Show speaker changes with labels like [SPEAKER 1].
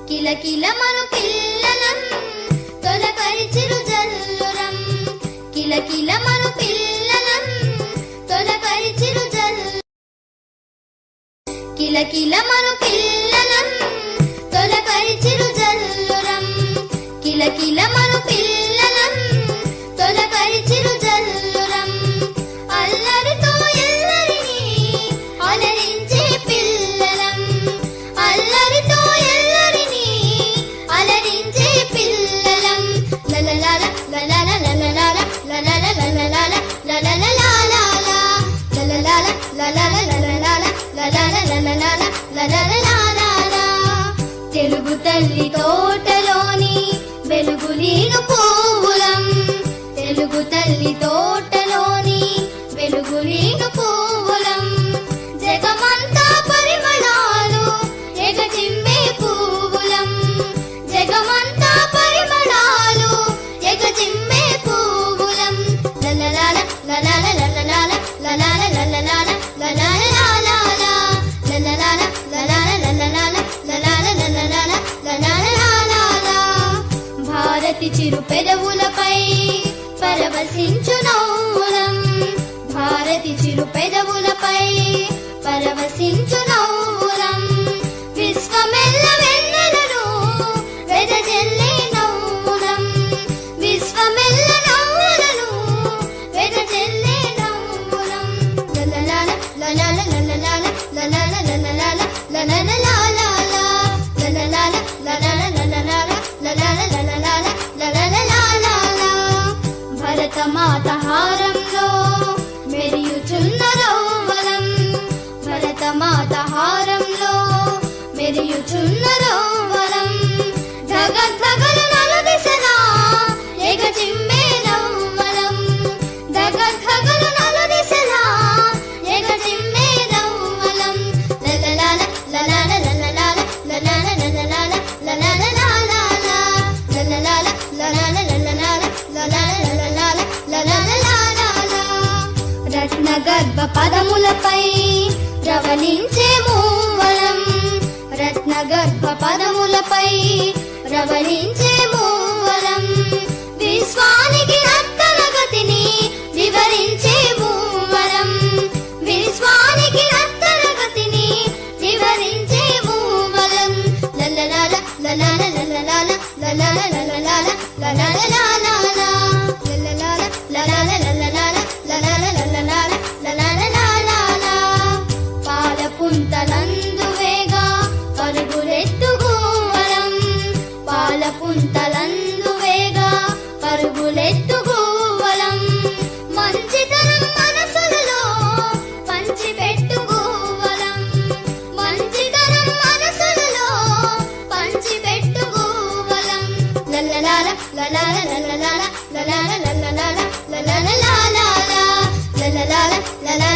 [SPEAKER 1] కిలకిలమను పిల్లలం తొలకరిచిరు జల్లురం కిలకిలమను పిల్లలం తొలకరిచిరు కిలకిలమను పిల్లలం తొలకరిచిరు జల్లురం కిలకిలమను పిల్లలం తొలకరిచిరు జల్లురం అల్లరితో ఎల్లరినీ అలరించే పిల్లలం అల్లరితో ఎల్లరినీ అలరించే పిల్లలం లలలాల లలలాల లలలాల లలలాల లలలాల లలలాల లలలాల లలలాల లలలాల లలలాల తెలుగు తల్లి తోటలోని వెలుగులీను పువ్వులం తెలుగు తల్లి తోటలోని వెలుగులీను పువ్వులం జగమంతా పరిమళాలు ఎగజిమ్మే పువ్వులం జగమంతా పరిమళాలు ఎగజిమ్మే పువ్వులం లలలాల లలలాల లలలాల లలలాల లలలాల లలలాల లలలాల లలలాల లలలాల భారతి చిరు పెదవులపై పరవశించు నవ్వులం భారతి చిరు పెదవులపై పరవశించు నవ్వులం విశ్వమెల్ల వెన్నెలను వెదజల్లే నవ్వులం విశ్వమెల్ల నవ్వులను వెదజల్లే నవ్వులం లలలాల లలలాల లలలాల లలలాల లలలాల భరతమాత హారంలో మెరియుచున్న రౌవలం భరతమాత హారంలో మెరియుచున్న రౌవలం ధగధగలు నలుదిశలా ఎగజిమ్మే నవ్వలం ధగధగలు నలుదిశలా ఎగజిమ్మే నవ్వలం లలలాల లలాల లలలాల లలాల లలలాల లలలాల లలలాల లలాల లలలాల రత్నగర్భ పదములపై రవళించే మూవలం రత్నగర్భ పదములపై రవళించే మూవలం విశ్వానికి రత్న గతిని వివరించే మూవలం విశ్వానికి రత్న గతిని వివరించే మూవలం లలలాల లలాల లలలాల లలాల లలలాల లలలాల పాలపుంతలందువేగా పరుగులెత్తుగూవలం పాలపుంతలందువేగా పరుగులెత్తుగూవలం మంచితనం మనసులలో పంచిపెట్టుగూవలం మంచితనం మనసులలో పంచిపెట్టుగూవలం లలలాల లలాల లలలాల లలాల లలలాల లలలాల లలలాల